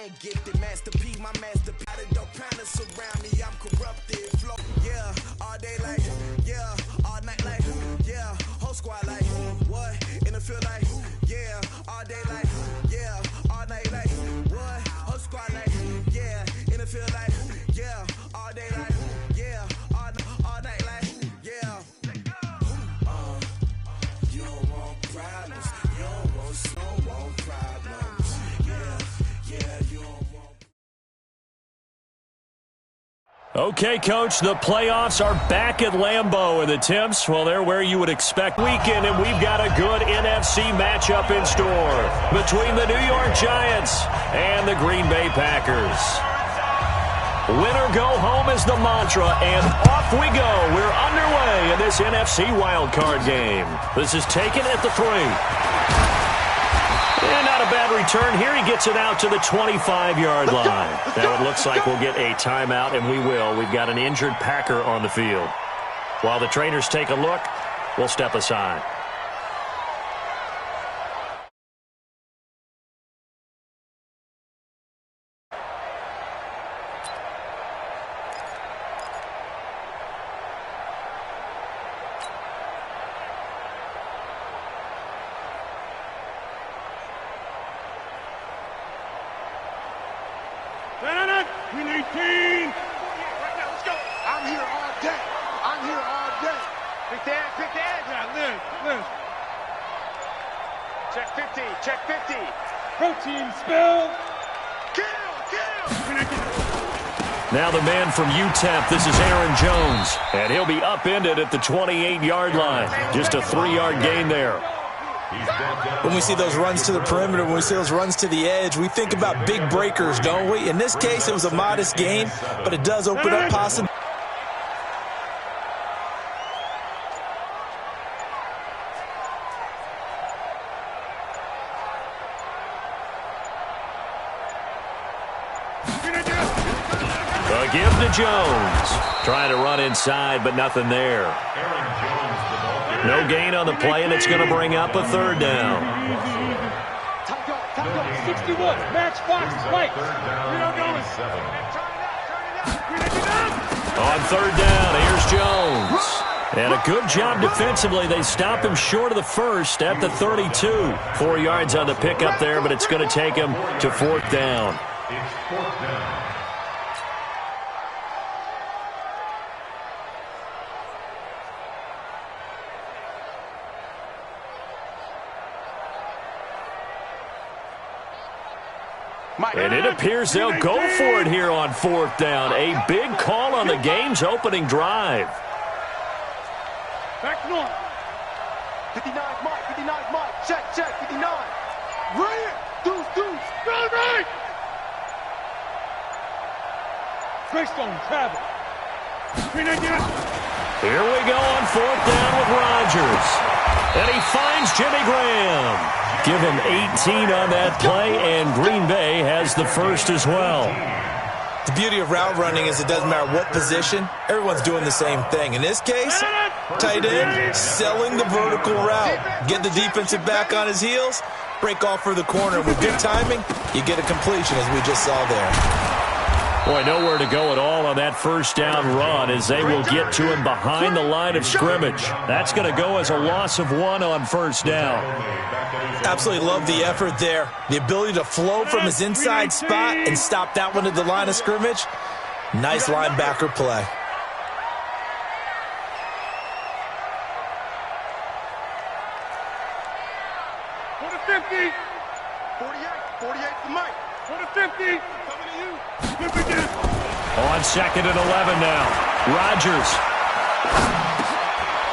man gifted. Master P, my master P. Out of dope pounders surround me, I'm corrupted. Flow, yeah, all day like, yeah, all night like, yeah, whole squad like, what? In the field like, yeah, all day like, yeah, all night like, what? Whole squad like, yeah, in the field like, yeah, all day like, yeah, all night like, yeah. You don't want problems, you don't want problems, yeah, you don't want. Okay, Coach, the playoffs are back at Lambeau, and the Temps, well, they're where you would expect weekend, and we've got a good NFC matchup in store between the New York Giants and the Green Bay Packers. Win or go home is the mantra, and off we go. We're underway in this NFC wildcard game. This is taken at the 3. And not a bad return here. He gets it out to the 25-yard line. Now it looks like we'll get a timeout, and we will. We've got an injured Packer on the field. While the trainers take a look, we'll step aside. Now the man from UTEP, this is Aaron Jones, and he'll be upended at the 28-yard line. Just a 3-yard gain there. When we see those runs to the perimeter, when we see those runs to the edge, we think about big breakers, don't we? In this case, it was a modest gain, but it does open up possibilities. Give to Jones. Trying to run inside, but nothing there. No gain on the play, and it's going to bring up a 3rd down. 61, match Fox, right. On 3rd down, here's Jones. And a good job defensively. They stop him short of the 1st at the 32. 4 yards on the pickup there, but it's going to take him to 4th down. It's 4th down. And it appears they'll go for it here on 4th down. A big call on the game's opening drive. Back north. 59 mark, 59 mark. Check, 59. Right. Deuce. Right. Greystone, travel. Here we go on 4th down with Rodgers. And he finds Jimmy Graham. Give him 18 on that play, and Green Bay has the 1st as well. The beauty of route running is it doesn't matter what position, everyone's doing the same thing. In this case, tight end, selling the vertical route. Get the defensive back on his heels, break off for the corner. With good timing, you get a completion, as we just saw there. Boy, nowhere to go at all on that 1st down run, as they will get to him behind the line of scrimmage. That's going to go as a loss of 1 on 1st down. Absolutely love the effort there. The ability to flow from his inside spot and stop that one at the line of scrimmage. Nice linebacker play. For the 50. 48 for Mike. For the 50. Coming to you. On 2nd and 11 now. Rodgers.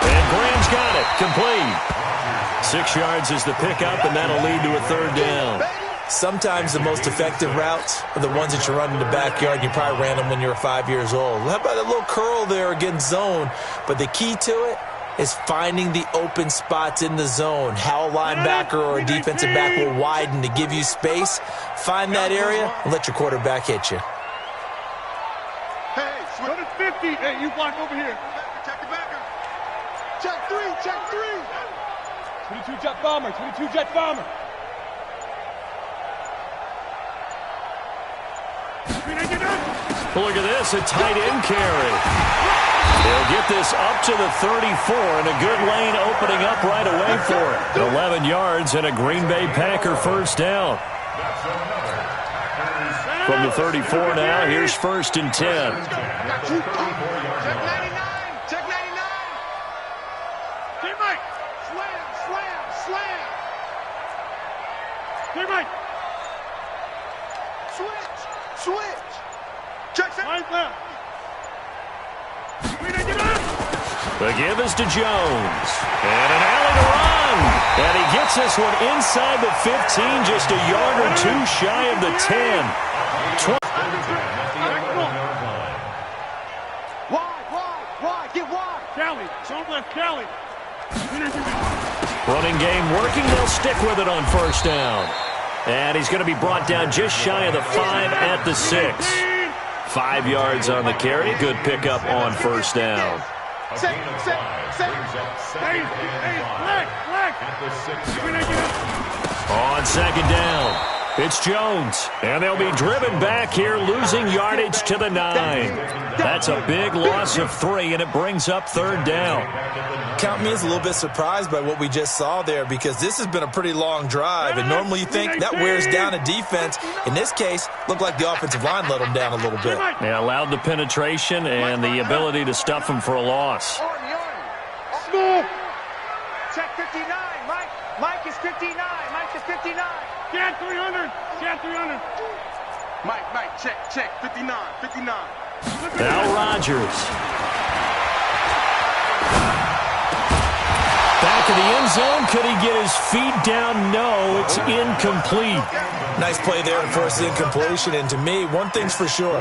And Graham's got it. Complete. 6 yards is the pickup, and that'll lead to a 3rd down. Sometimes the most effective routes are the ones that you run in the backyard. You probably ran them when you were 5 years old. How about a little curl there against zone? But the key to it is finding the open spots in the zone. How a linebacker or a defensive back will widen to give you space. Find that area and let your quarterback hit you. Hey, go to 50. Hey, you block over here. Check the backer. Check 3. 22 jet bomber. Look at this, a tight end carry. They'll get this up to the 34, and a good lane opening up right away for it. 11 yards and a Green Bay Packer first down. From the 34 now, here's 1st and 10. Check 99. Check 99. Teammate. Slam, slam, slam. Teammate. Switch. Check 7. Line left. The give is to Jones. And an alley to run. And he gets this one inside the 15, just a yard or two shy of the 10. Wide, get wide. Cali, short left, Cali. Running game working. They'll stick with it on first down. And he's going to be brought down just shy of the 5 at the 6. 5 yards on the carry. Good pickup on first down. Set. Hey, flag. On second down, it's Jones. And they'll be driven back here, losing yardage to the 9. That's a big loss of 3, and it brings up third down. Count me as a little bit surprised by what we just saw there, because this has been a pretty long drive, and normally you think that wears down a defense. In this case, looked like the offensive line let them down a little bit. They allowed the penetration and the ability to stuff them for a loss. School. Check 59. Mike is 59. Mike is 59. Cat 300. Mike, check. 59. Now Rodgers. Back in the end zone. Could he get his feet down? No, it's incomplete. Nice play there to force the incompletion. And to me, one thing's for sure.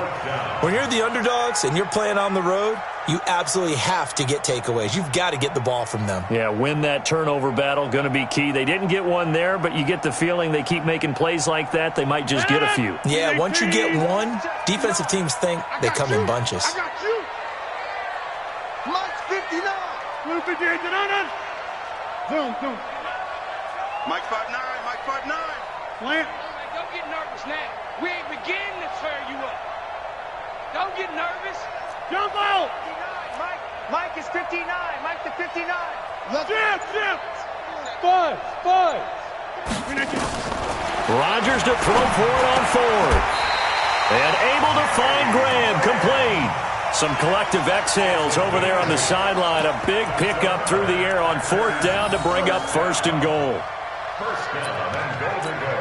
When you're the underdogs and you're playing on the road, you absolutely have to get takeaways. You've got to get the ball from them. Yeah, win that turnover battle, going to be key. They didn't get one there, but you get the feeling they keep making plays like that, they might just get a few. Yeah, once you get one, defensive teams think they come in bunches. I got you. Mike's 59. Blue 58, get on it. Zoom. Mike 5'9. Plant. Don't get nervous now. We ain't beginning to tear you up. Don't get nervous. Jump out. Mike is 59. Mike the 59. Jim. Five. Rodgers to throw for it on 4th. And able to find Graham, complete. Some collective exhales over there on the sideline. A big pickup through the air on 4th down to bring up 1st and goal. First down and goal to go.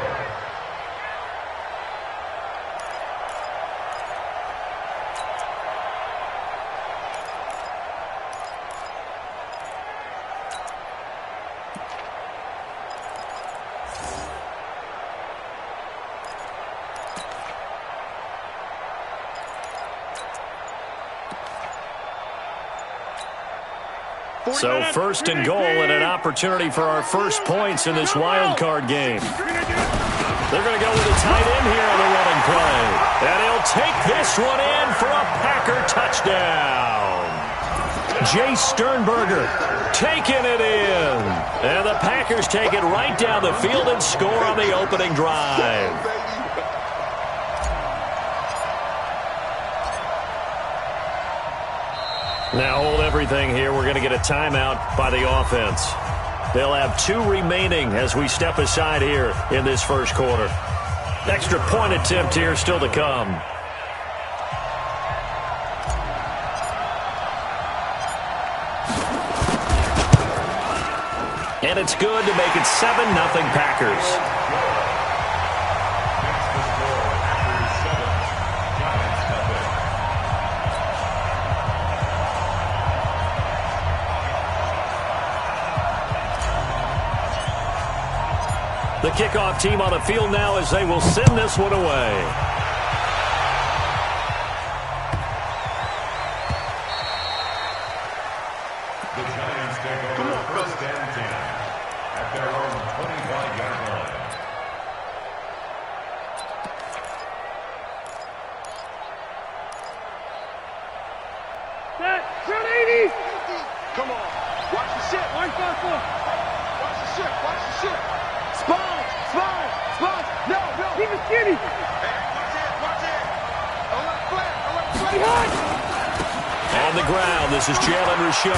So 1st and goal and an opportunity for our first points in this wild card game. They're going to go with a tight end here on the running play. And he'll take this one in for a Packer touchdown. Jay Sternberger taking it in. And the Packers take it right down the field and score on the opening drive. Now hold everything here. We're going to get a timeout by the offense. They'll have 2 remaining as we step aside here in this first quarter. Extra point attempt here still to come. And it's good to make it 7-0 Packers. The kickoff team on the field now as they will send this one away. The Giants take over first and 10 at their own 25-yard line. Set 80. Come on. Watch the ship. Line 5-4. Watch the ship. Spine. No. Keep it skinny. Hey, watch it. On the ground, this is Jalen Richard.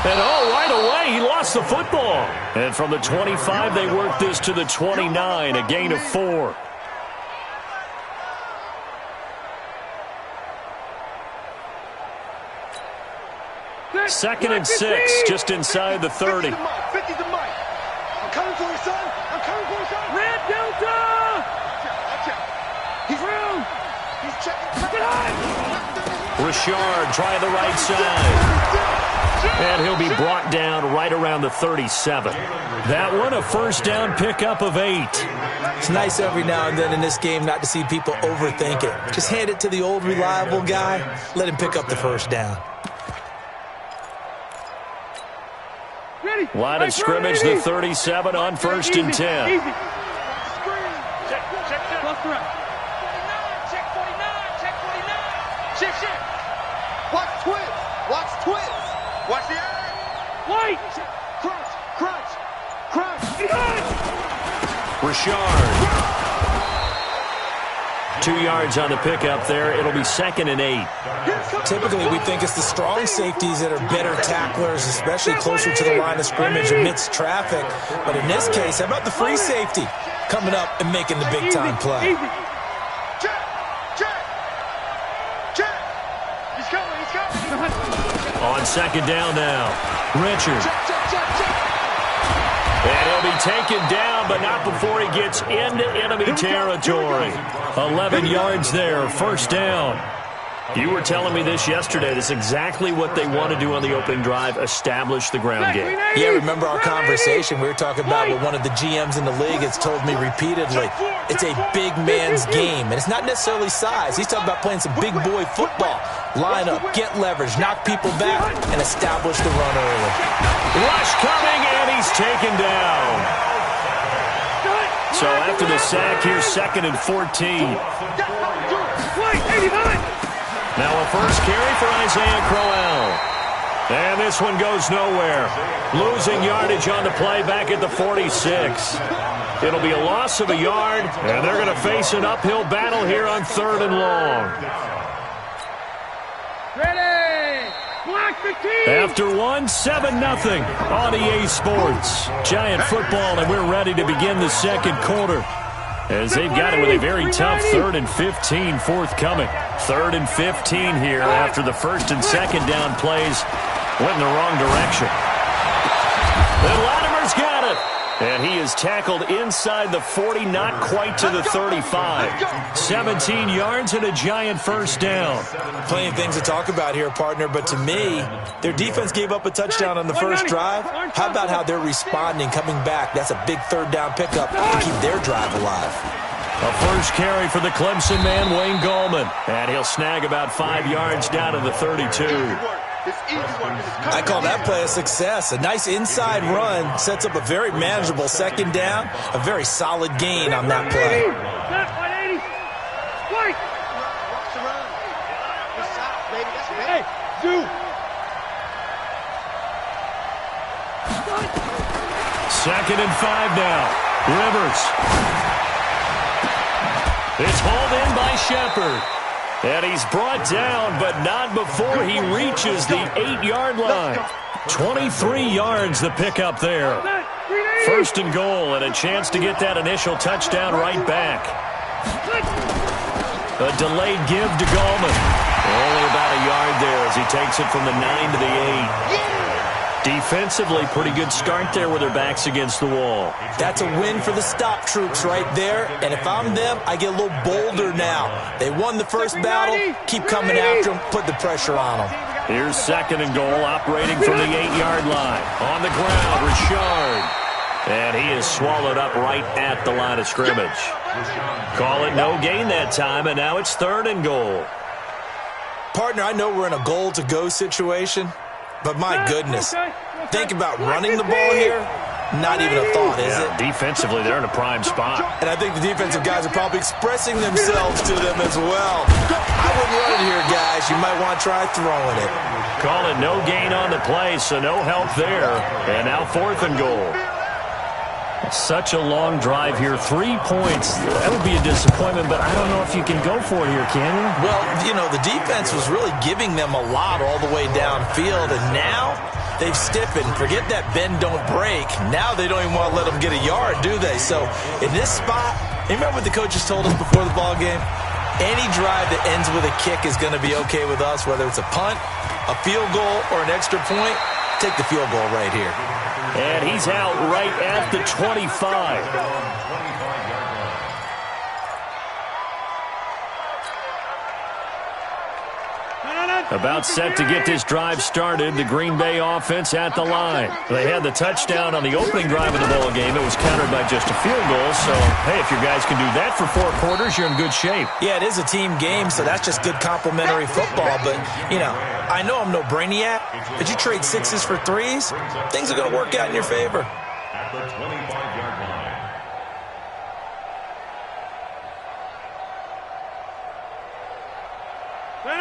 And right away, he lost the football. And from the 25, they work this to the 29, a gain of 4. Second and 6, just inside the 30. 50 to Mike. I'm coming for you, son. I'm coming for you, son. Red Delta! Watch out. He's through. He's checking. Get on! Richard trying the right side. And he'll be brought down right around the 37. That one, a first down pickup of 8. It's nice every now and then in this game not to see people overthink it. Just hand it to the old reliable guy. Let him pick up the first down. Line of scrimmage, the 37 on first and 10. Check 49, check 49. Check. Watch twins. Watch twins. Watch the eye. White. Crunch. Richard. 2 yards on the pickup there. It'll be second and 8. Typically, we think it's the strong safeties that are better tacklers, especially closer to the line of scrimmage amidst traffic. But in this case, how about the free safety coming up and making the big-time play? Check. He's coming. On second down now. Richard. And he'll be taken down, but not before he gets into enemy territory. 11 yards there, first down. You were telling me this yesterday. This is exactly what they want to do on the opening drive, establish the ground game. Yeah, remember our conversation? We were talking about what one of the GMs in the league has told me repeatedly. It's a big man's game, and it's not necessarily size. He's talking about playing some big boy football. Line up, get leverage, knock people back, and establish the run early. Rush coming, and he's taken down. So after the sack, here's second and 14. Now a first carry for Isaiah Crowell. And this one goes nowhere. Losing yardage on the play back at the 46. It'll be a loss of a yard, and they're going to face an uphill battle here on 3rd and long. Ready! Block 15! After one, 7-0 on EA Sports. Giant football, and we're ready to begin the second quarter. As they've got it with a very tough 3rd and 15 forthcoming. 3rd and 15 here after the first and second down plays went in the wrong direction. And Latimer's got it. And he is tackled inside the 40, not quite to the 35. 17 yards and a giant first down. Plenty of things to talk about here, partner, but to me, their defense gave up a touchdown on the first drive. How about how they're responding, coming back? That's a big third down pickup to keep their drive alive. A first carry for the Clemson man, Wayne Gallman. And he'll snag about 5 yards down to the 32. I call that play a success. A nice inside run sets up a very manageable second down. A very solid gain on that play. Hey, do. Second and 5 now. Rivers. It's hauled in by Shepard. And he's brought down, but not before he reaches the 8-yard line. 23 yards the pickup there. First and goal, and a chance to get that initial touchdown right back. A delayed give to Gallman. Only about a yard there as he takes it from the 9 to the 8. Defensively, pretty good start there with their backs against the wall. That's a win for the stop troops right there. And if I'm them, I get a little bolder now. They won the first battle. Keep coming after them. Put the pressure on them. Here's second and goal, operating from the 8-yard line. On the ground, Richard. And he is swallowed up right at the line of scrimmage. Call it no gain that time, and now it's 3rd and goal. Partner, I know we're in a goal-to-go situation, but my goodness, think about running the ball here. Not even a thought, is it? Defensively, they're in a prime spot. And I think the defensive guys are probably expressing themselves to them as well. I wouldn't run it here, guys. You might want to try throwing it. Call it no gain on the play, so no help there. And now 4th and goal. Such a long drive here. 3 points. That would be a disappointment, but I don't know if you can go for it here, can you? Well, you know, the defense was really giving them a lot all the way downfield, and now they've stiffened. Forget that bend, don't break. Now they don't even want to let them get a yard, do they? So in this spot, you remember what the coaches told us before the ball game? Any drive that ends with a kick is going to be okay with us, whether it's a punt, a field goal, or an extra point. Take the field goal right here. And he's out right at the 25. About set to get this drive started. The Green Bay offense at the line. They had the touchdown on the opening drive of the ball game. It was countered by just a field goal. So, hey, if your guys can do that for 4 quarters, you're in good shape. Yeah, it is a team game, so that's just good complimentary football. But, you know, I know I'm no brainiac, but you trade 6s for 3s, things are going to work out in your favor. At the 25-yard line.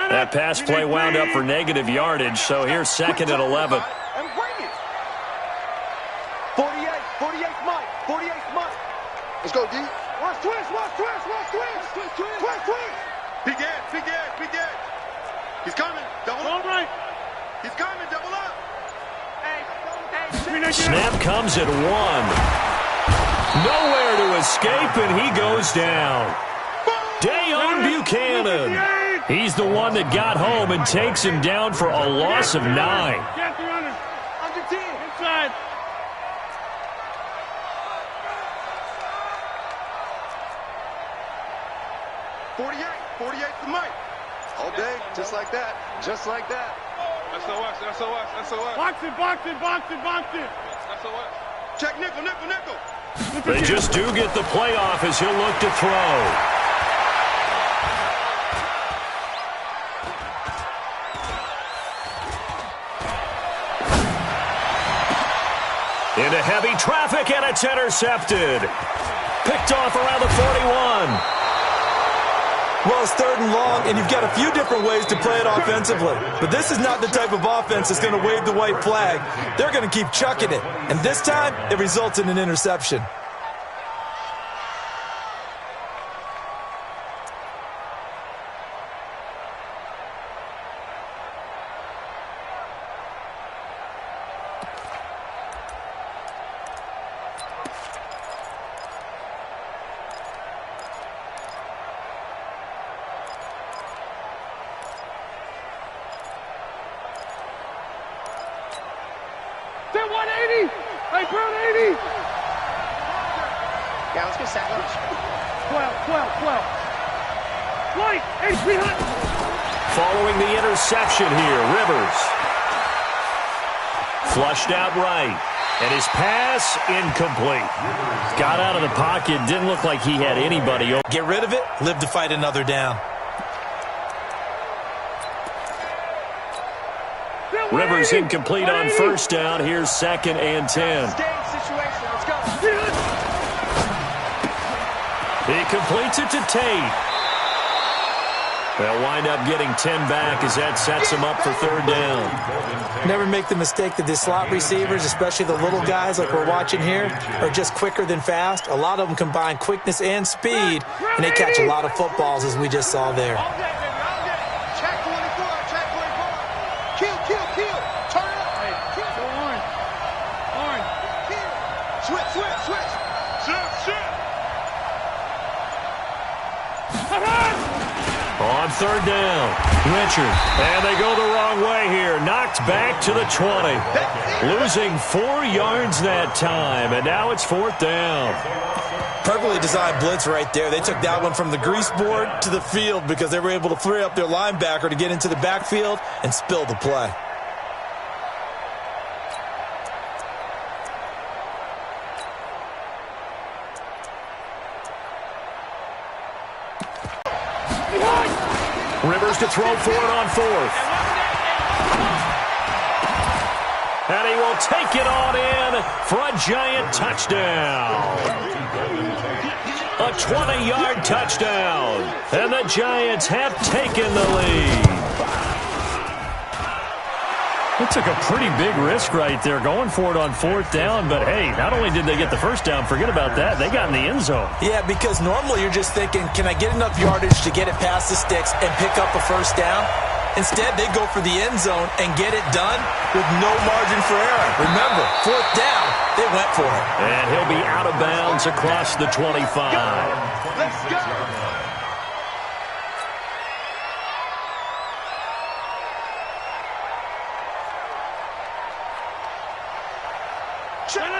That pass play wound up for negative yardage, so here's 2nd and 11. And bring it. 48 Mike. 48 Mike. Let's go, D. Watch twist. Big edge. He's coming. Double up. Right. He's coming. Double up. Snap comes at 1. Nowhere to escape, and he goes down. Dayon Buchanan. He's the one that got home and takes him down for a loss of 9. Get the under 10. Inside. $48 for Mike. All day, just like that. Just like that. SOS. Box it. SOS. Check nickel. They just do get the playoff as he'll look to throw. Into heavy traffic, and it's intercepted. Picked off around the 41. Well, it's 3rd and long, and you've got a few different ways to play it offensively. But this is not the type of offense that's going to wave the white flag. They're going to keep chucking it. And this time, it results in an interception. They're 180. Hey, Brown 80. Yeah, let's get set. 12. Light, 83 hot. Following the interception here, Rivers. Flushed out right. And his pass incomplete. Got out of the pocket. Didn't look like he had anybody. Get rid of it, live to fight another down. Rivers incomplete on 1st down. Here's 2nd and 10. Situation. Let's go. He completes it to Tate. They'll wind up getting 10 back as that sets him up for 3rd down. Never make the mistake that the slot receivers, especially the little guys like we're watching here, are just quicker than fast. A lot of them combine quickness and speed, and they catch a lot of footballs, as we just saw there. Check 24. Kill. Turn it up. Hey, go Orange. Switch. On 3rd down, Richard. And they go the wrong way here. Knocked back to the 20. Losing 4 yards that time, and now it's 4th down. Perfectly designed blitz right there. They took that one from the grease board to the field because they were able to free up their linebacker to get into the backfield and spill the play. Rivers to throw for it on 4th. And he will take it on in for a giant touchdown. A 20-yard touchdown. And the Giants have taken the lead. They took a pretty big risk right there going for it on 4th down, but hey, not only did they get the first down, forget about that, they got in the end zone. Yeah, because normally you're just thinking, can I get enough yardage to get it past the sticks and pick up a first down? Instead, they go for the end zone and get it done with no margin for error. Remember, 4th down, they went for it. And he'll be out of bounds across the 25. Let's go.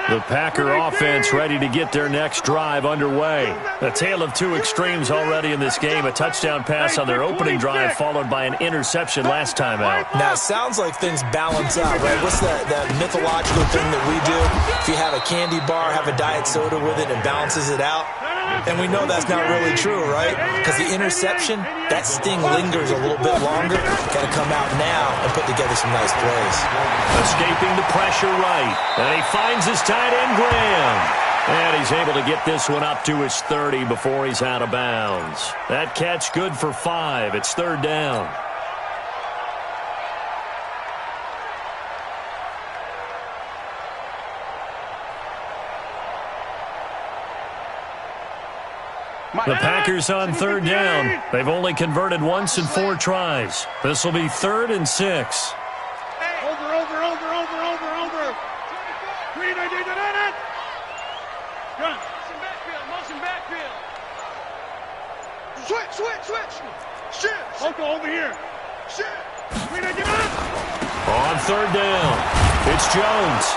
The Packer offense ready to get their next drive underway. A tale of two extremes already in this game. A touchdown pass on their opening drive followed by an interception last time out. Now, it sounds like things balance out, right? What's that mythological thing that we do? If you have a candy bar, have a diet soda with it, and balances it out. And we know that's not really true, right? Because the interception, that sting lingers a little bit longer. Got to come out now and put together some nice plays. Escaping the pressure right. And he finds his tight end, Graham. And he's able to get this one up to his 30 before he's out of bounds. That catch good for 5. It's 3rd down. The Packers on 3rd down. They've only converted once in 4 tries. This will be 3rd and 6. Over. Green, I did it. Run. Motion backfield. Switch. Shift. Oko over here. Shift. Green, I did it. On 3rd down, it's Jones.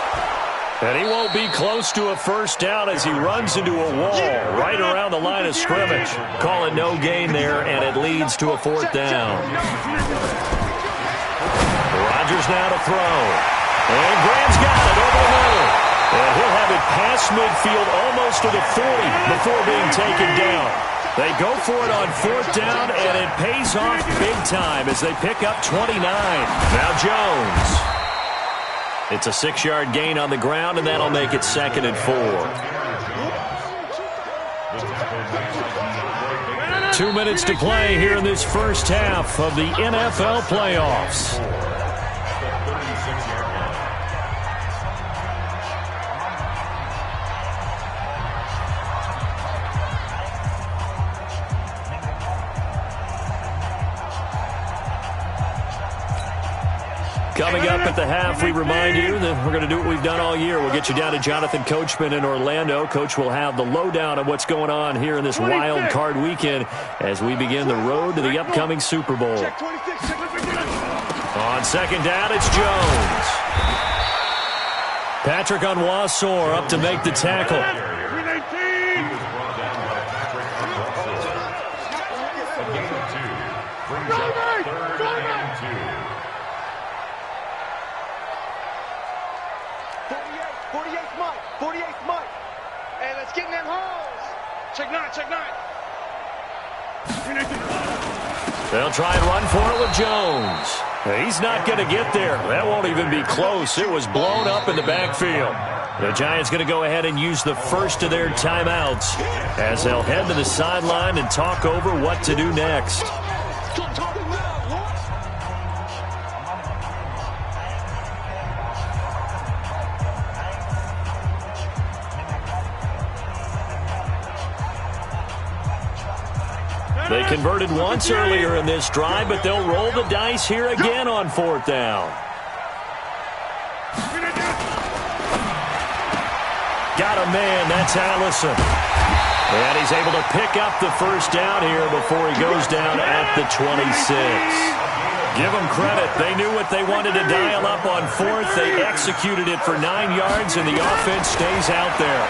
And he won't be close to a first down as he runs into a wall right around the line of scrimmage. Call it no gain there, and it leads to a 4th down. Rodgers now to throw. And Graham's got it over the middle. And he'll have it past midfield almost to the 40 before being taken down. They go for it on 4th down, and it pays off big time as they pick up 29. Now Jones. It's a 6-yard gain on the ground, and that'll make it 2nd and 4. 2 minutes to play here in this first half of the NFL playoffs. Coming up at the half, we remind you that we're going to do what we've done all year. We'll get you down to Jonathan Coachman in Orlando. Coach will have the lowdown of what's going on here in this wild card weekend as we begin the road to the upcoming Super Bowl. On 2nd down, it's Jones. Patrick Onwuasor up to make the tackle. Check nine. They'll try and run for it with Jones. He's not going to get there. That won't even be close. It was blown up in the backfield. The Giants going to go ahead and use the first of their timeouts as they'll head to the sideline and talk over what to do next. They converted once earlier in this drive, but they'll roll the dice here again on 4th down. Got a man, that's Allison. And he's able to pick up the first down here before he goes down at the 26. Give them credit. They knew what they wanted to dial up on 4th. They executed it for 9 yards, and the offense stays out there.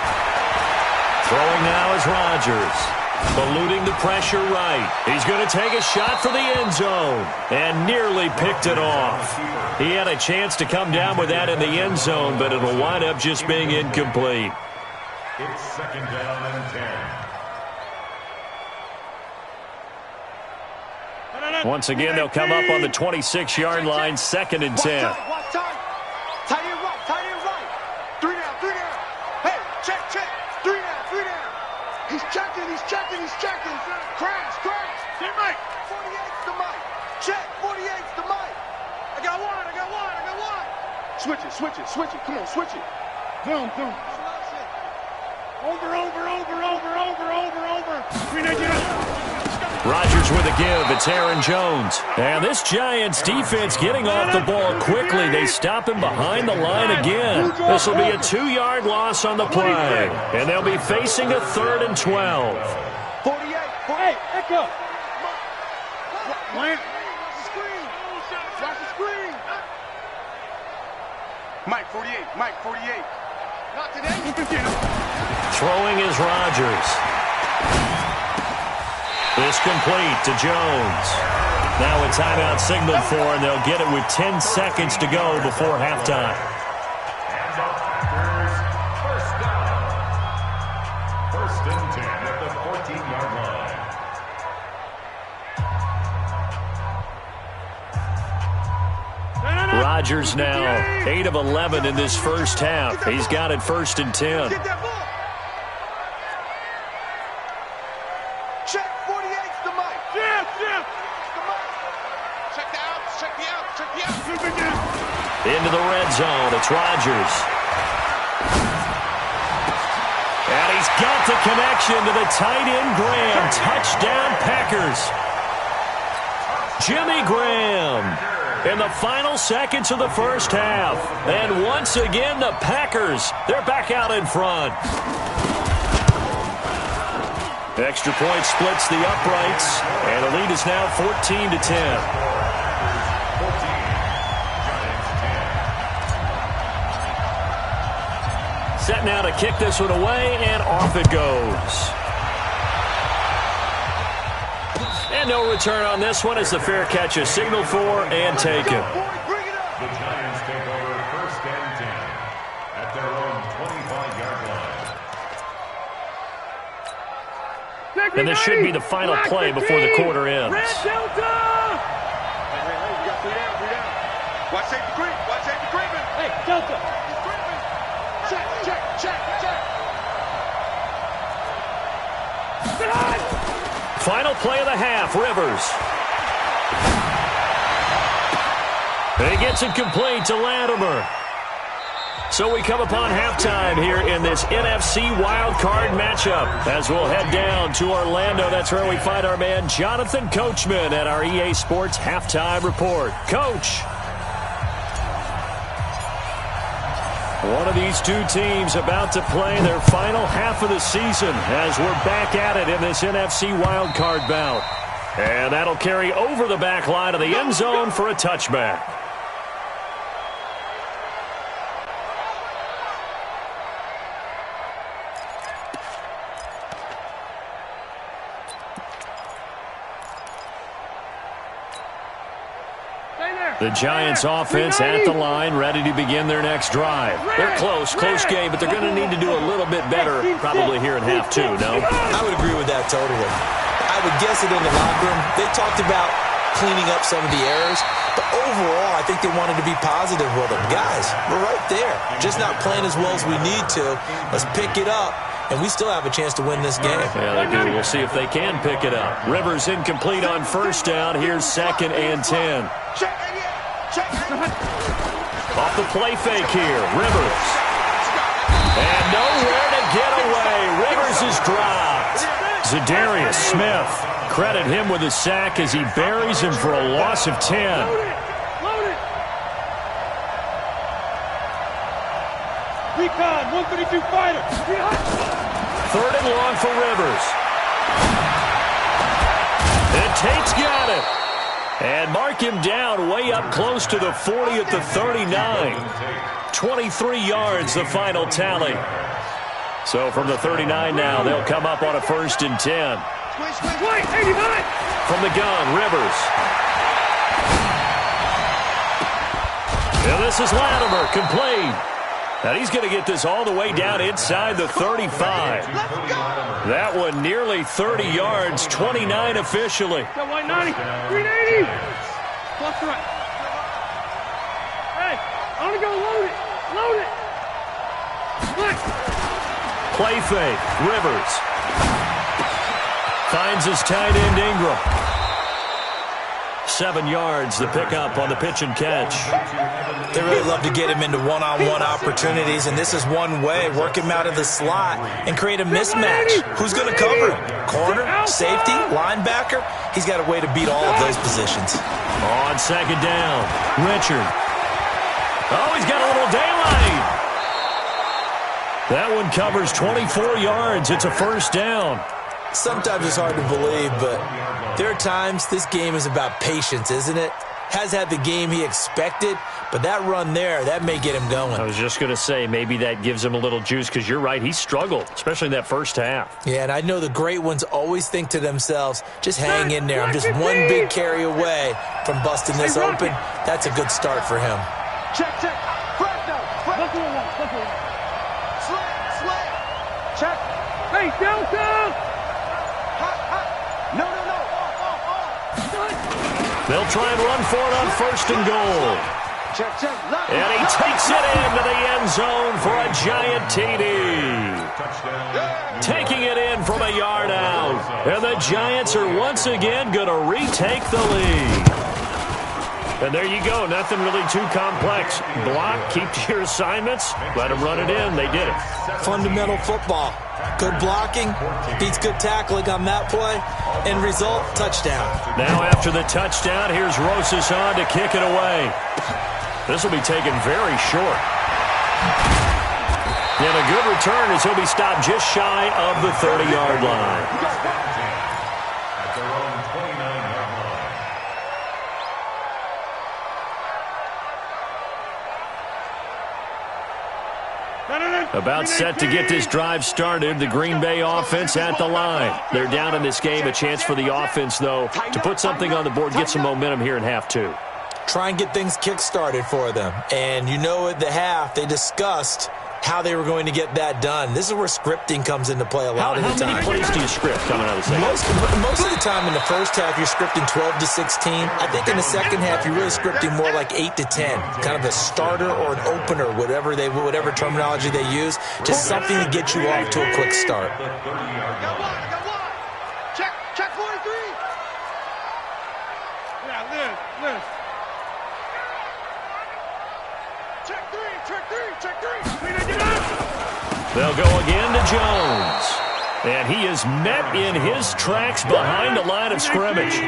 Throwing now is Rodgers. Eluding the pressure right. He's going to take a shot for the end zone and nearly picked it off. He had a chance to come down with that in the end zone, but it'll wind up just being incomplete. It's 2nd down and 10. Once again, they'll come up on the 26-yard line, 2nd and 10. Tight end right. 3 down. Hey, check. 3 down. He's checking. Crash. Get Mike. 48's the Mike. Check, 48's the Mike. I got one. Switch it. Come on, switch it. Boom. Over. Rodgers with a give. It's Aaron Jones. And this Giants defense getting off the ball quickly. They stop him behind the line again. This will be a 2-yard loss on the play. And they'll be facing a 3rd and 12. 48. Hey, Echo. Watch the screen. Mike 48. Not today. Throwing is Rodgers. This complete to Jones. Now a timeout signaled for, and they'll get it with 10 seconds to go before halftime. And the Packers, first down. 1st and 10 at the 14-yard line. Rodgers now 8 of 11 in this first half. He's got it 1st and 10. Get that ball. Check 48's the mic. Yeah. The mic. Check the out. Into the red zone. It's Rodgers. And he's got the connection to the tight end Graham. Touchdown Packers. Jimmy Graham in the final seconds of the first half. And once again, the Packers, they're back out in front. Extra point splits the uprights, and the lead is now 14 to 10. Set now to kick this one away, and off it goes. And no return on this one as the fair catch is signaled for and taken. The Giants take over 1st and 10 at their own 25-yard line. And this should be the final play before the quarter ends. Red Delta! Hey, you got 3 down. Watch safety creep. Hey, Delta! He's creeping. Check. Final play of the half, Rivers. He gets it complete to Latimer. So we come upon halftime here in this NFC wildcard matchup as we'll head down to Orlando. That's where we find our man Jonathan Coachman at our EA Sports Halftime Report. Coach. One of these two teams about to play their final half of the season as we're back at it in this NFC wildcard bout. And that'll carry over the back line of the end zone for a touchback. The Giants offense at the line, ready to begin their next drive. They're close game, but they're going to need to do a little bit better probably here in half 2, no? I would agree with that totally. I would guess it in the locker room. They talked about cleaning up some of the errors, but overall, I think they wanted to be positive with them. Guys, we're right there. Just not playing as well as we need to. Let's pick it up, and we still have a chance to win this game. Yeah, they do. We'll see if they can pick it up. Rivers incomplete on first down. Here's 2nd and 10. Off the play fake here, Rivers. And nowhere to get away. Rivers is dropped. Zadarius Smith, credit him with a sack as he buries him for a loss of 10. Load it! Recon, 132 fighter. 3rd and long for Rivers. And Tate's got it. And mark him down way up close to the 40 at the 39. 23 yards, the final tally. So from the 39 now, they'll come up on a 1st and 10. From the gun, Rivers. And this is Latimer, complete. And he's going to get this all the way down inside the 35. That one nearly 30 yards, 29 officially. Got 190, 380. Left to right. Hey, I want to go load it. Play fake, Rivers. Finds his tight end Ingram. 7 yards, the pickup on the pitch and catch. They really love to get him into one-on-one opportunities, and this is one way. Work him out of the slot and create a mismatch. Who's going to cover him? Corner, safety, linebacker? He's got a way to beat all of those positions. On second down, Richard. Oh, he's got a little daylight. That one covers 24 yards. It's a first down. Sometimes it's hard to believe, but there are times this game is about patience, isn't it? Has had the game he expected, but that run there, that may get him going. I was just going to say, maybe that gives him a little juice, because you're right, he struggled, especially in that first half. Yeah, and I know the great ones always think to themselves, just hang in there. I'm just one big carry away from busting this open. That's a good start for him. Check. Slant. Check. Hey, Delta! No. They'll try and run for it on first and goal. Check. And he takes it into the end zone for a giant TD. Taking it in from a yard out. And the Giants are once again going to retake the lead. And there you go. Nothing really too complex. Block, keep to your assignments, let them run it in. They did it. Fundamental football. Good blocking, beats good tackling on that play, and result, touchdown. Now after the touchdown, here's Rosas on to kick it away. This will be taken very short. And a good return as he'll be stopped just shy of the 30-yard line. At their own 29-yard line. About set to get this drive started, the Green Bay offense at the line. They're down in this game. A chance for the offense, though, to put something on the board, get some momentum here in half two. Try and get things kick-started for them. And you know at the half, they discussed how they were going to get that done. This is where scripting comes into play a lot of the time. How many plays do you script coming out of the second? Most of the time in the first half, you're scripting 12 to 16. I think in the second half, you're really scripting more like 8 to 10. Kind of a starter or an opener, whatever terminology they use. Just something to get you off to a quick start. Check 43. Yeah, Liz. Check three. They'll go again to Jones. And he is met in his tracks behind the line of scrimmage.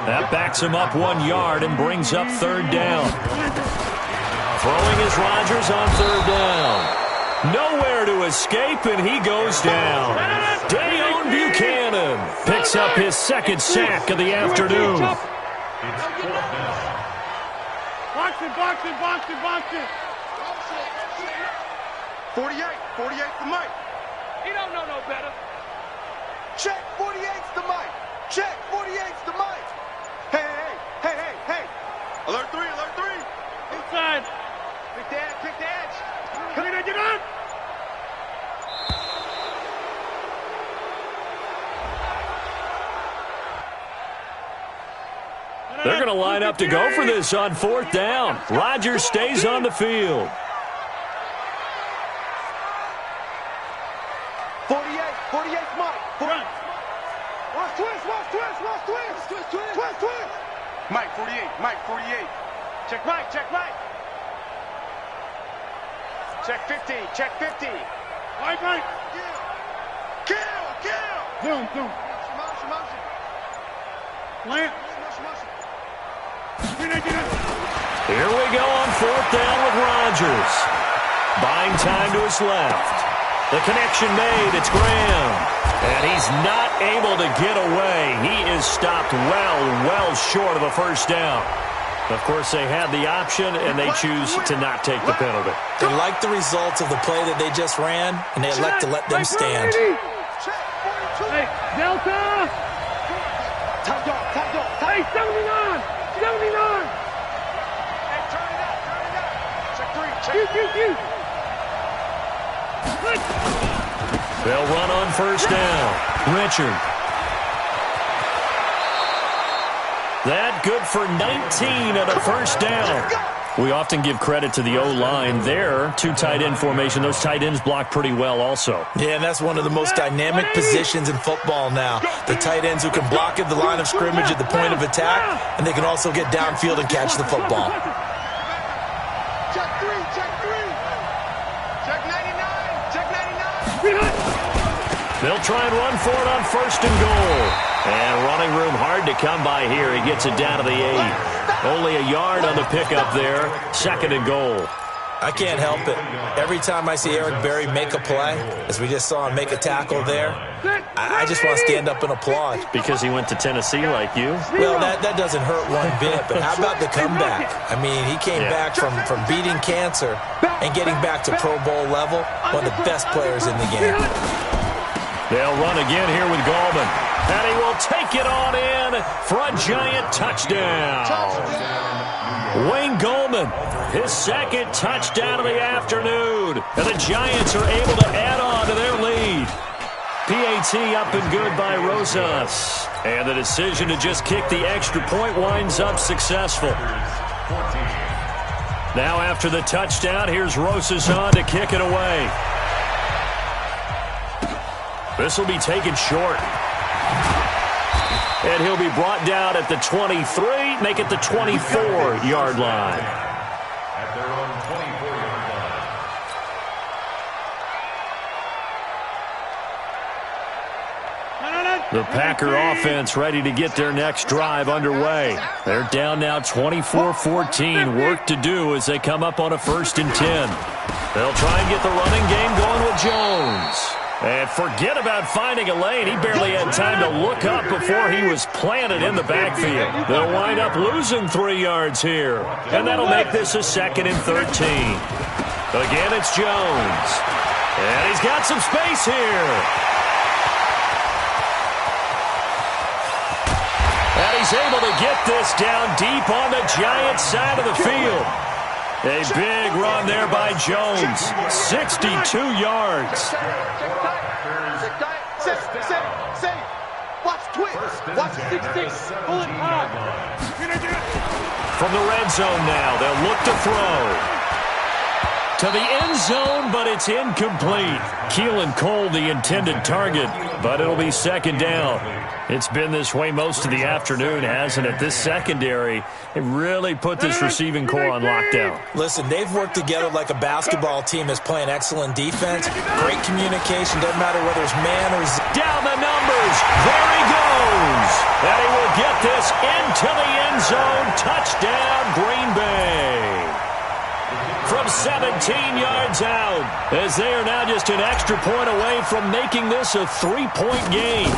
That backs him up 1 yard and brings up third down. Throwing is Rodgers on third down. Nowhere to escape, and he goes down. Dayon Buchanan picks up his second sack of the afternoon. Box it. 48 for Mike. He don't know no better. Check, 48's the Mike. Check, 48's the Mike. Hey. Alert three. Inside. Pick the edge. Come in and get up. They're going to line up to go for this on fourth down. Rodgers stays on the field. 48's Mike. Watch twist. Mike, 48. Check Mike. Check 50. Mike. Kill. Zoom. Motion. Plant. Here we go on fourth down with Rodgers. Buying time to his left. The connection made. It's Graham. And he's not able to get away. He is stopped well short of a first down. Of course, they had the option, and they choose to not take the penalty. They like the results of the play that they just ran, and they elect to let them stand. Hey, Delta! Top dog. Hey, 79! Hey, turn it up. Check 3. They'll run on first down. Richard. That good for 19 and a first down. We often give credit to the O-line there. Two tight end formation. Those tight ends block pretty well also. Yeah, and that's one of the most dynamic positions in football now. The tight ends who can block at the line of scrimmage at the point of attack, and they can also get downfield and catch the football. Check 3, check 3. Check 99, check 99. They'll try and run for it on 1st and goal. And running room hard to come by here. He gets it down to the 8. Only a yard on the pickup there. 2nd and goal. I can't help it. Every time I see Eric Berry make a play, as we just saw him make a tackle there, I just want to stand up and applaud. Because he went to Tennessee like you? Well, that doesn't hurt one bit, but how about the comeback? I mean, he came back from beating cancer and getting back to Pro Bowl level, one of the best players in the game. They'll run again here with Gallman. And he will take it on in for a giant touchdown. Wayne Gallman, his 2nd touchdown of the afternoon. And the Giants are able to add on to their lead. PAT up and good by Rosas. And the decision to just kick the extra point winds up successful. Now after the touchdown, here's Rosas on to kick it away. This will be taken short. And he'll be brought down at the 23, make it the 24-yard line. At their own 24-yard line. The Packer offense ready to get their next drive underway. They're down now 24-14. Work to do as they come up on a 1st and 10. They'll try and get the running game going with Jones. And forget about finding a lane. He barely had time to look up before he was planted in the backfield. They'll wind up losing 3 yards here. And that'll make this a 2nd and 13. Again, it's Jones. And he's got some space here. And he's able to get this down deep on the Giants' side of the field. A big run there by Jones. 62 yards. Say. Watch twitch. Watch 6-6. Pull it hard. From the red zone now, they'll look to throw. To the end zone, but it's incomplete. Keelan Cole, the intended target, but it'll be 2nd down. It's been this way most of the afternoon, hasn't it? This secondary, it really put this receiving core on lockdown. Listen, they've worked together like a basketball team that's playing excellent defense. Great communication. Doesn't matter whether it's man or down the numbers. There he goes. And he will get this into the end zone. Touchdown, Green Bay. From 17 yards out, as they are now just an extra point away from making this a 3-point game.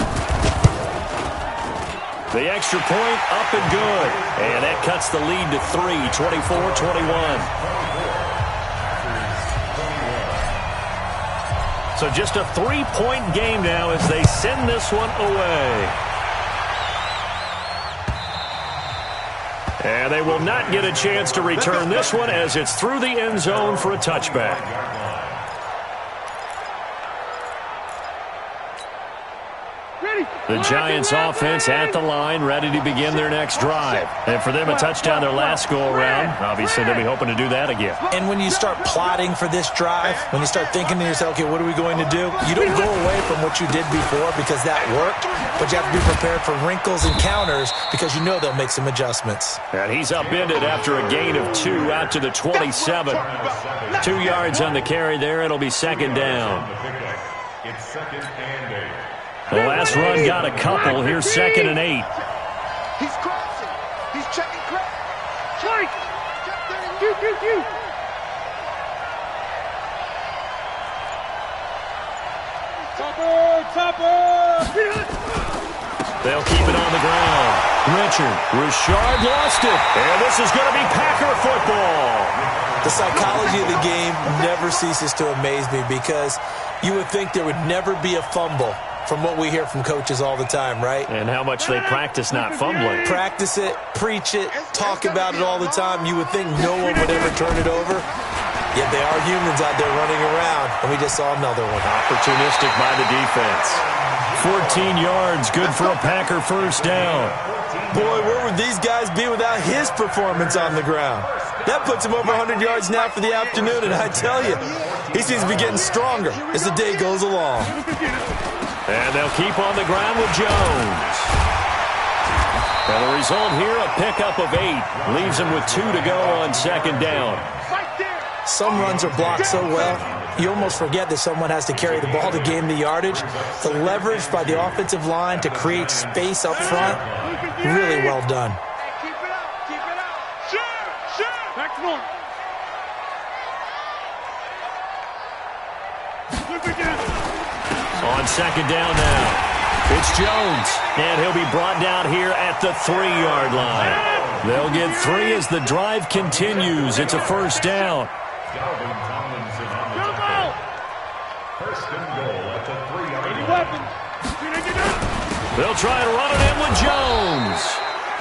The extra point up and good. And that cuts the lead to 3, 24-21. So just a 3-point game now as they send this one away. And they will not get a chance to return this one as it's through the end zone for a touchback. The Giants offense at the line, ready to begin their next drive. And for them, a touchdown their last go-around. Obviously, they'll be hoping to do that again. And when you start plotting for this drive, when you start thinking to yourself, okay, what are we going to do? You don't go away from what you did before because that worked, but you have to be prepared for wrinkles and counters because you know they'll make some adjustments. And he's upended after a gain of 2 out to the 27. 2 yards on the carry there. It'll be 2nd down. It's 2nd and 8. The last run got a couple. Here's 2nd and 8. He's crossing. He's checking crack. Check. Topper. They'll keep it on the ground. Richard lost it. And this is going to be Packer football. The psychology of the game never ceases to amaze me because you would think there would never be a fumble from what we hear from coaches all the time, right? And how much they practice not fumbling. Practice it, preach it, talk about it all the time. You would think no one would ever turn it over. Yet they are humans out there running around, and we just saw another one. Opportunistic by the defense. 14 yards, good for a Packer 1st down. Boy, where would these guys be without his performance on the ground? That puts him over 100 yards now for the afternoon, and I tell you, he seems to be getting stronger as the day goes along. And they'll keep on the ground with Jones. And the result here, a pickup of 8. Leaves him with 2 to go on second down. Some runs are blocked so well, you almost forget that someone has to carry the ball to gain the yardage. The leverage by the offensive line to create space up front, really well done. Keep it up, keep it up. Shoot. Back to normal. On second down now. It's Jones, and he'll be brought down here at the 3-yard line. They'll get 3 as the drive continues. It's a first down. First and goal at the 3-yard line. They'll try and run it in with Jones.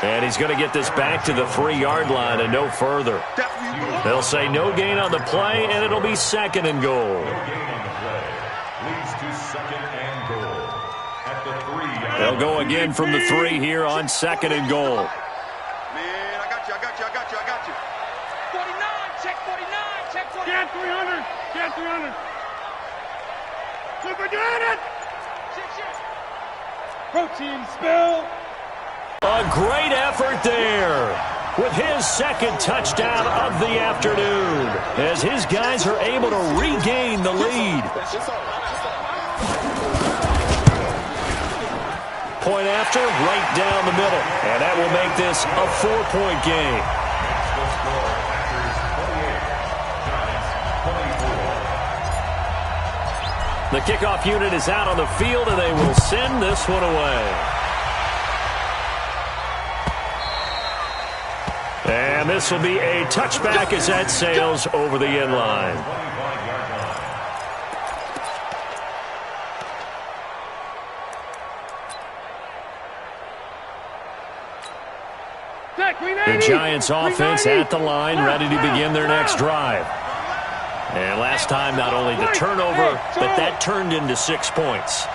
And he's going to get this back to the 3-yard line and no further. They'll say no gain on the play, and it'll be second and goal. Leads to second and goal at the 3-yard line. They'll go again from the 3 here on second and goal. Man, I got you. 49, check 49, check 49. Get 300, get 300. Look, we're doing it. Protein spill. A great effort there with his second touchdown of the afternoon as his guys are able to regain the lead. Point after, right down the middle. And that will make this a 4-point game. The kickoff unit is out on the field, and they will send this one away. And this will be a touchback as that sails over the end line. The Giants offense at the line, ready to begin their next drive. And last time, not only the turnover, but that turned into 6 points.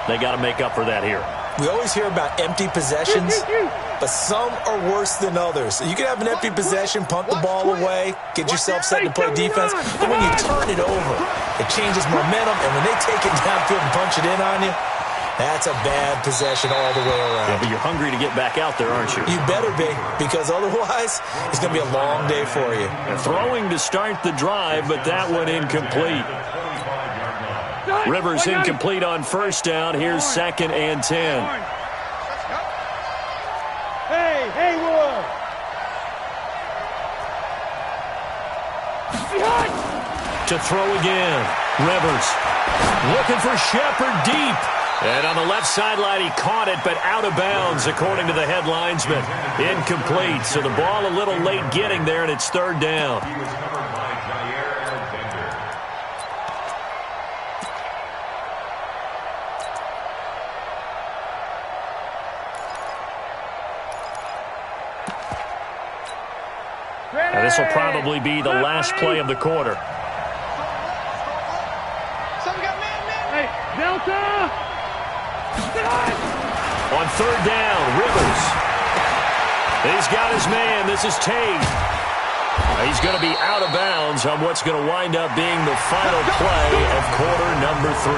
They got to make up for that here. We always hear about empty possessions, but some are worse than others. You can have an empty possession, punt the ball away, get yourself set to play defense, but when you turn it over, it changes momentum, and when they take it downfield and punch it in on you, that's a bad possession all the way around. Yeah, but you're hungry to get back out there, aren't you? You better be, because otherwise, it's going to be a long day for you. And throwing to start the drive, but that one incomplete. Rivers incomplete on first down. Here's second and 10. Hey, Haywood! To throw again. Rivers looking for Shepard deep. And on the left sideline, he caught it, but out of bounds, according to the head linesman. Incomplete. So the ball a little late getting there, and it's third down. He was covered by Jair Alexander. And this will probably be the last play of the quarter. Hey, Delta! On third down, Rivers. He's got his man. This is Tate. He's going to be out of bounds on what's going to wind up being the final play of quarter number 3.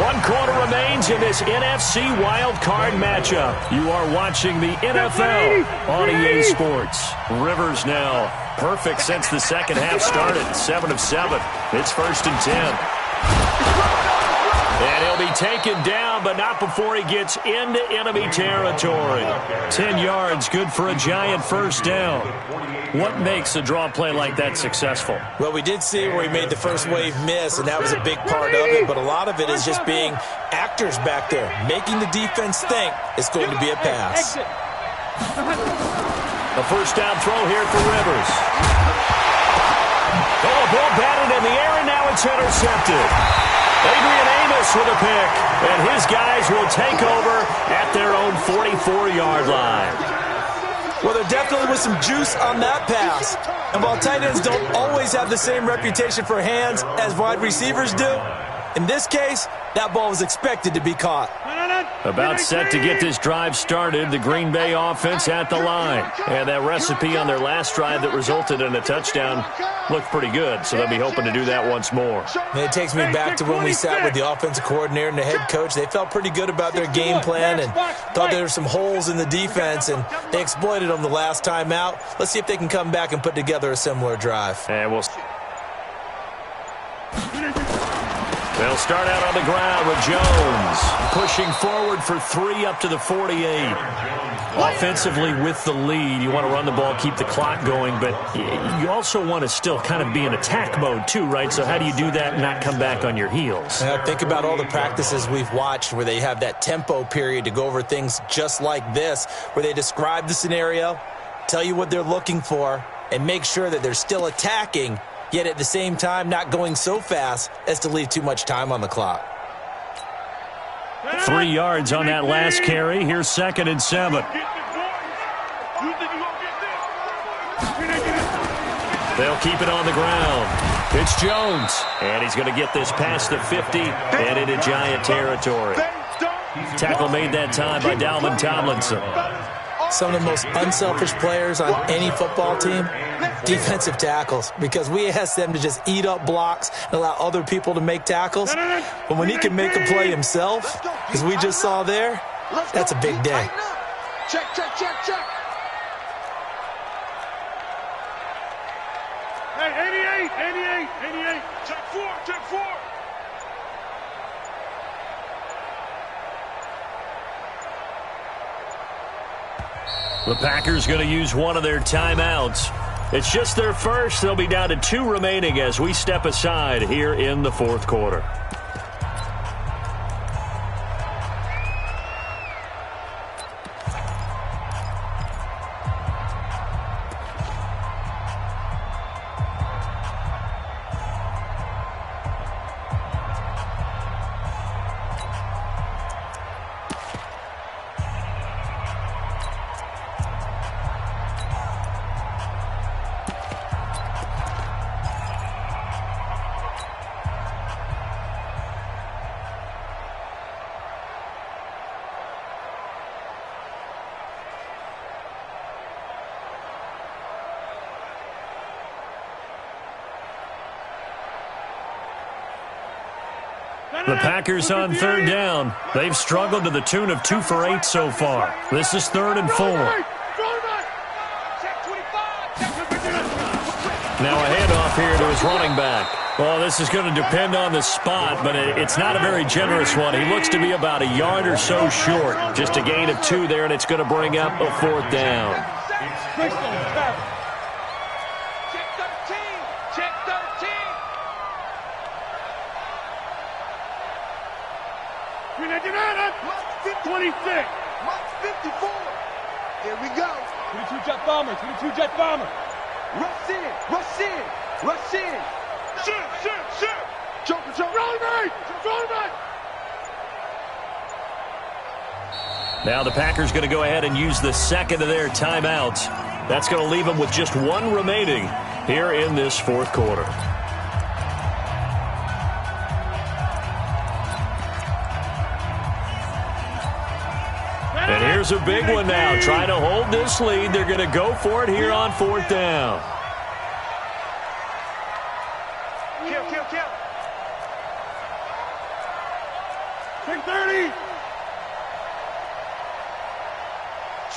1 quarter remains in this NFC Wild Card matchup. You are watching the NFL on EA Sports. Rivers now perfect since the second half started. 7 of 7. It's first and 10. And he'll be taken down, but not before he gets into enemy territory. 10 yards, good for a Giant first down. What makes a draw play like that successful? Well, we did see where he made the first wave miss, and that was a big part of it, but a lot of it is just being actors back there, making the defense think it's going to be a pass. A first down throw here for Rivers. Oh, ball batted in the air, and now it's intercepted. Adrian Amos with a pick, and his guys will take over at their own 44-yard line. Well, there definitely was some juice on that pass. And while tight ends don't always have the same reputation for hands as wide receivers do, in this case, that ball was expected to be caught. About set to get this drive started, the Green Bay offense at the line. And that recipe on their last drive that resulted in a touchdown looked pretty good, so they'll be hoping to do that once more. And it takes me back to when we sat with the offensive coordinator and the head coach. They felt pretty good about their game plan and thought there were some holes in the defense, and they exploited them the last time out. Let's see if they can come back and put together a similar drive. And they'll start out on the ground with Jones pushing forward for 3 up to the 48. Offensively with the lead, you want to run the ball, keep the clock going, but you also want to still kind of be in attack mode too, right? So how do you do that and not come back on your heels? Think about all the practices we've watched where they have that tempo period to go over things just like this, where they describe the scenario, tell you what they're looking for, and make sure that they're still attacking, yet at the same time not going so fast as to leave too much time on the clock. 3 yards on that last carry. Here's 2nd and 7. They'll keep it on the ground. It's Jones. And he's going to get this past the 50 and into Giant territory. Tackle made that time by Dalvin Tomlinson. Some of the most unselfish players on any football team, defensive tackles, because we ask them to just eat up blocks and allow other people to make tackles. But when he can make a play himself, as we just saw there, that's a big day. Check, check, check, check. Hey, 88. Check 4, check 4. The Packers going to use one of their timeouts. It's just their first. They'll be down to 2 remaining as we step aside here in the 4th quarter. The Packers on 3rd down. They've struggled to the tune of 2 for 8 so far. This is 3rd and 4. Now a handoff here to his running back. Well, this is going to depend on the spot, but it's not a very generous one. He looks to be about a yard or so short. Just a gain of 2 there, and it's going to bring up a 4th down. Check 13. Check 13. 26. Mike's 54. Here we go. 22 jet bomber. 22 jet bomber. Rush in. Rush in. Rush in. Shoot. Jump. Now the Packers going to go ahead and use the 2nd of their timeouts. That's going to leave them with just 1 remaining here in this 4th quarter. And here's a big one now. Trying to hold this lead. They're going to go for it here on 4th down. Kill. 630.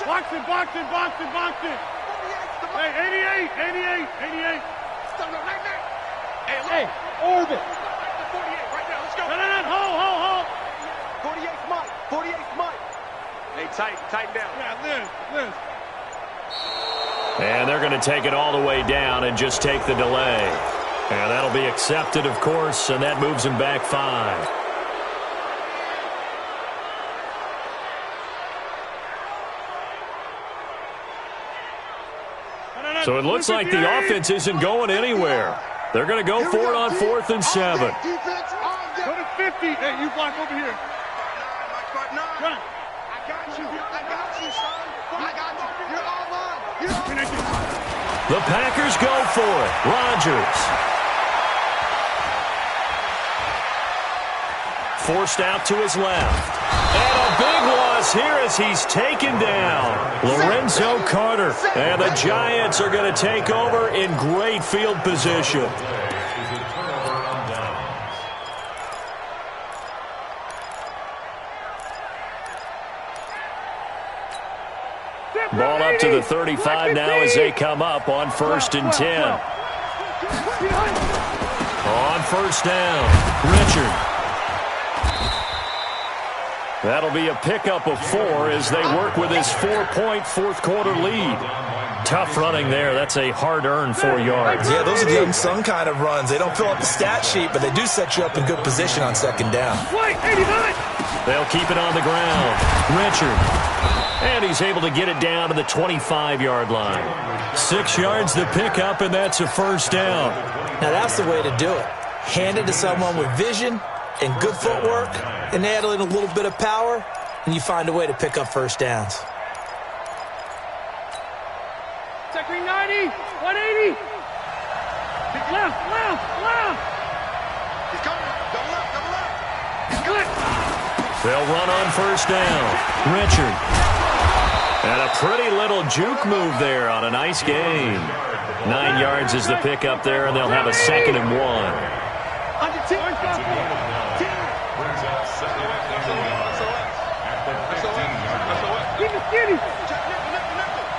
Box it. Hey, 88. Hey, Orbit. 48 right now. Let's go. Hold. 48's Mike. 48's Mike. Hey, tighten down. Yeah, Liz. And they're going to take it all the way down and just take the delay. And that'll be accepted, of course, and that moves him back 5. So it looks like the offense isn't going anywhere. They're going to go for it on 4th and 7. Go to 50. Hey, you block over here. Run. I got you, son. I got you. You're all mine. The Packers go for it. Rodgers. Forced out to his left. And a big loss here as he's taken down. Lorenzo Carter. And the Giants are going to take over in great field position. Ball up to the 35 now as they come up on 1st and 10. On 1st down, Richard. That'll be a pickup of 4 as they work with his 4-point fourth-quarter lead. Tough running there. That's a hard-earned 4 yards. Yeah, those are the unsung kind of runs. They don't fill up the stat sheet, but they do set you up in good position on 2nd down. They'll keep it on the ground. Richard. And he's able to get it down to the 25-yard line. 6 yards to pick up, and that's a 1st down. Now, that's the way to do it. Hand it to someone with vision and good footwork, and add in a little bit of power, and you find a way to pick up 1st downs. Second 90, 180. Left. He's coming. Double left. He's good. They'll run on 1st down. Richard. And a pretty little juke move there on a nice gain. 9 yards is the pickup there, and they'll have a 2nd and 1.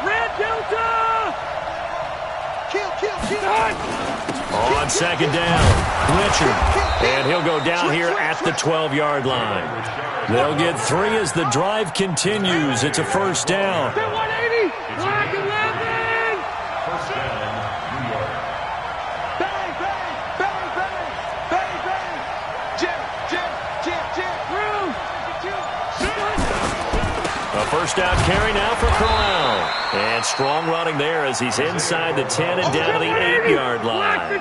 Red Delta! Kill. On 2nd down, Richard. And he'll go down here at the 12-yard line. They'll get 3 as the drive continues. It's a 1st down. 180! Black 11! First down, New York. Bang! Jam! A 1st down carry now for Corral. And strong running there as he's inside the 10 and down to the 8-yard line.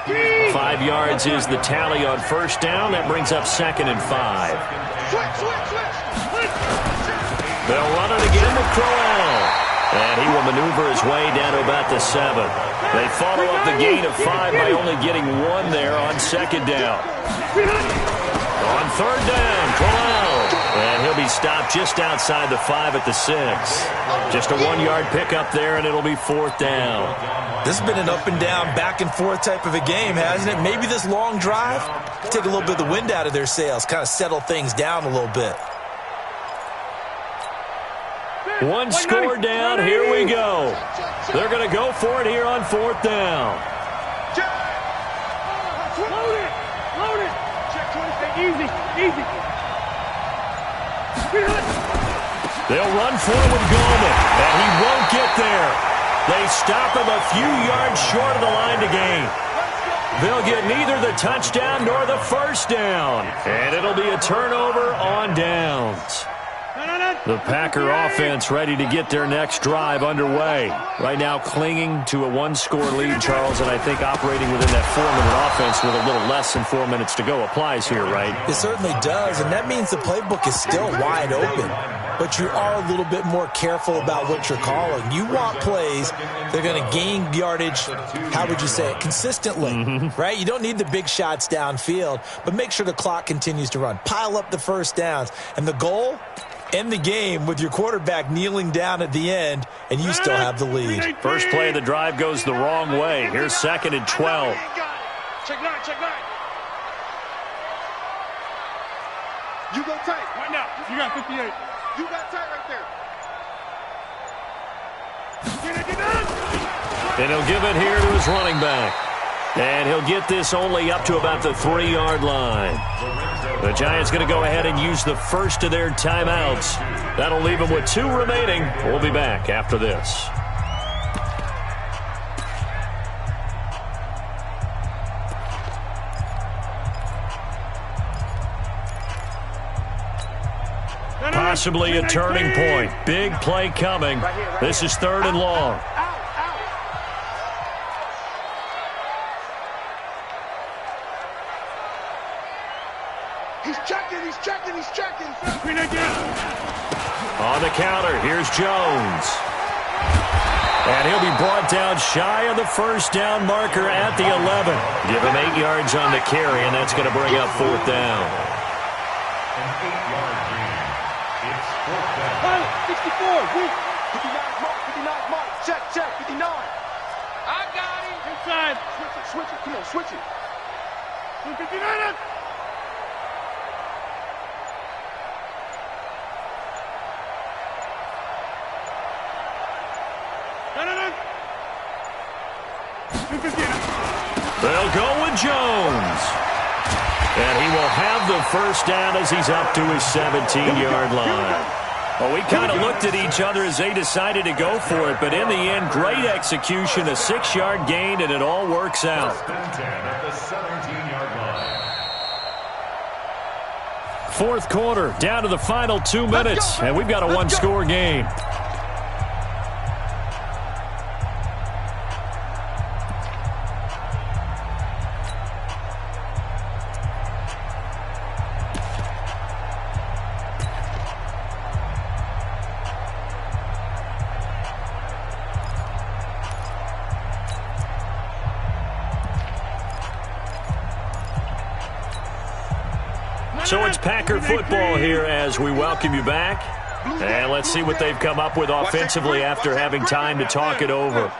5 yards is the tally on 1st down. That brings up 2nd and 5. They'll run it again with Corral. And he will maneuver his way down to about the 7. They follow up the gain of 5 by only getting 1 there on 2nd down. On 3rd down, Corral. And he'll be stopped just outside the 5 at the 6. Just a 1-yard pickup there, and it'll be 4th down. This has been an up and down, back and forth type of a game, hasn't it? Maybe this long drive, take a little bit of the wind out of their sails, kind of settle things down a little bit. 1 score down, here we go. They're going to go for it here on 4th down. Load it! Check 20, easy. They'll run for it with Goldman, and he won't get there. They stop him a few yards short of the line to gain. They'll get neither the touchdown nor the 1st down, and it'll be a turnover on downs. The Packer offense ready to get their next drive underway. Right now clinging to a 1-score lead, Charles, and I think operating within that 4-minute offense with a little less than 4 minutes to go applies here, right? It certainly does, and that means the playbook is still wide open. But you are a little bit more careful about what you're calling. You want plays that are going to gain yardage, how would you say it, consistently, right? You don't need the big shots downfield, but make sure the clock continues to run. Pile up the 1st downs, and the goal, end the game with your quarterback kneeling down at the end, and you still have the lead. First play of the drive goes the wrong way. Here's 2nd and 12. Check nine. You go tight. Right now, you got 58. You got tight right there. And he'll give it here to his running back. And he'll get this only up to about the 3-yard line. The Giants going to go ahead and use the first of their timeouts. That'll leave them with 2 remaining. We'll be back after this. Possibly a turning point. Big play coming. This is 3rd and long. He's checking. On the counter, here's Jones. And he'll be brought down shy of the 1st down marker at the 11. Give him 8 yards on the carry, and that's going to bring up 4th down. An 8-yard gain. 59 mark. Check, 59. I got him. Inside. Switch it. Come on, switch it. 59. They'll go with Jones. And he will have the first down as he's up to his 17-yard line. Well, we kind of looked at each other as they decided to go for it, but in the end, great execution, a 6-yard gain, and it all works out. First and 10 at the 17-yard line. Fourth quarter, down to the final 2 minutes, and we've got a one-score game. So it's Packer football here as we welcome you back. And let's see what they've come up with offensively after having time to talk it over. On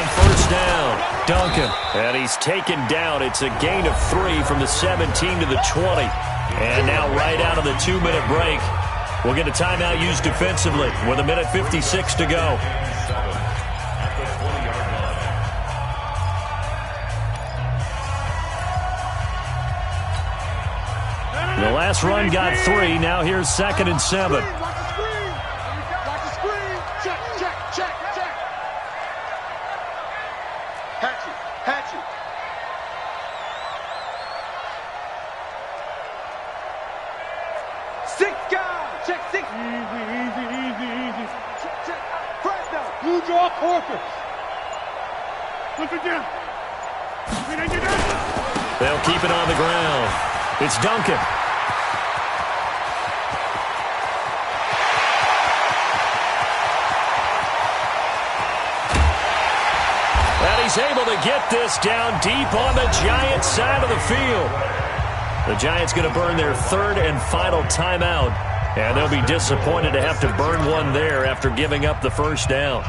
first down, Duncan. And he's taken down. It's a gain of 3 from the 17 to the 20. And now right out of the 2-minute break, we'll get a timeout used defensively with 1:56 to go. The last run got 3. Now here's 2nd and 7. Watch the screen. Check. Hatchet. Six guys. Check 6. Easy. Check. Press now. You draw Corker. Look again. They'll keep it on the ground. It's Duncan. And he's able to get this down deep on the Giants' side of the field. The Giants going to burn their 3rd and final timeout. And they'll be disappointed to have to burn one there after giving up the first down.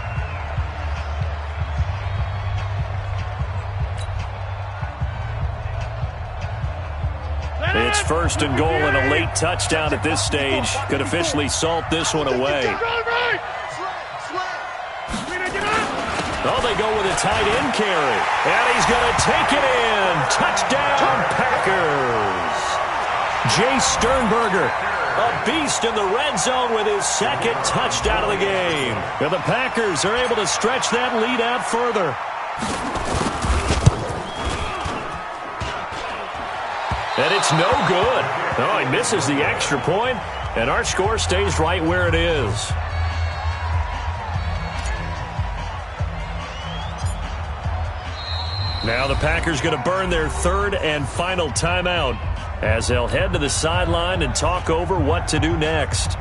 It's 1st and goal and a late touchdown at this stage. Could officially salt this one away. Oh, they go with a tight end carry. And he's going to take it in. Touchdown, Packers. Jay Sternberger, a beast in the red zone with his 2nd touchdown of the game. And the Packers are able to stretch that lead out further. And it's no good. Oh, he misses the extra point, and our score stays right where it is. Now the Packers going to burn their 3rd and final timeout as they'll head to the sideline and talk over what to do next.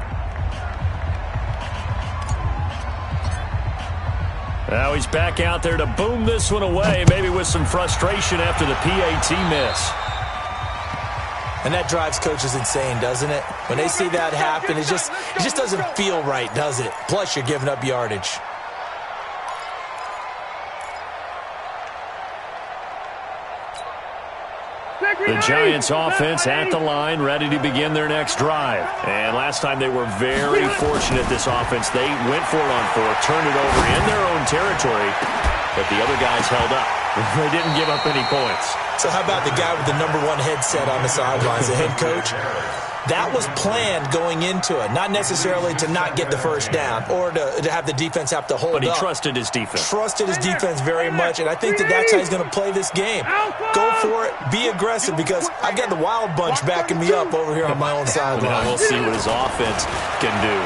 Now he's back out there to boom this one away, maybe with some frustration after the PAT miss. And that drives coaches insane, doesn't it? When they see that happen, it just doesn't feel right, does it? Plus, you're giving up yardage. The Giants offense at the line, ready to begin their next drive. And last time they were very fortunate, this offense. They went for it on 4, turned it over in their own territory, but the other guys held up. They didn't give up any points. So how about the guy with the #1 headset on the sidelines, the head coach? That was planned going into it, not necessarily to not get the first down or to have the defense have to hold up. But he trusted his defense. Trusted his defense very much, and I think that's how he's going to play this game. Go for it, be aggressive, because I've got the Wild Bunch backing me up over here on my own sideline. We'll see what his offense can do.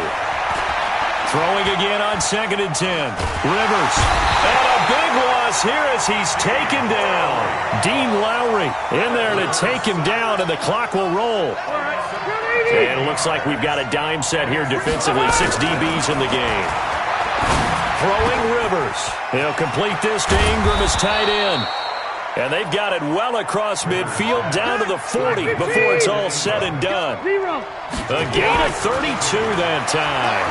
Throwing again on 2nd and 10. Rivers. And a big loss here as he's taken down. Dean Lowry in there to take him down, and the clock will roll. And it looks like we've got a dime set here defensively. 6 DBs in the game. Throwing Rivers. He'll complete this to Ingram as tight end. And they've got it well across midfield down to the 40 before it's all said and done. A gain of 32 that time.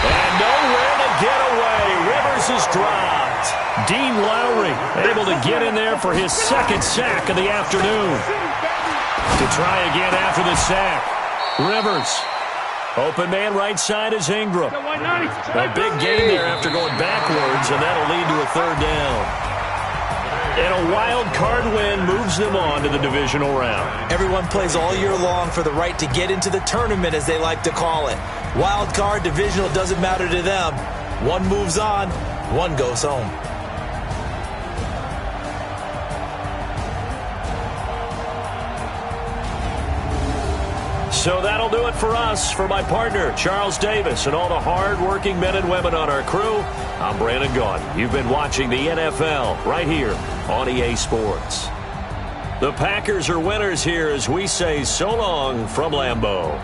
And nowhere to get away. Rivers is dropped. Dean Lowry able to get in there for his second sack of the afternoon. To try again after the sack. Rivers. Open man right side is Ingram. A big gain there after going backwards, and that'll lead to a third down. And a wild card win moves them on to the divisional round. Everyone plays all year long for the right to get into the tournament, as they like to call it. Wild card, divisional, doesn't matter to them. One moves on, one goes home. So that'll do it for us. For my partner, Charles Davis, and all the hard-working men and women on our crew, I'm Brandon Gaudin. You've been watching the NFL right here on EA Sports. The Packers are winners here as we say so long from Lambeau.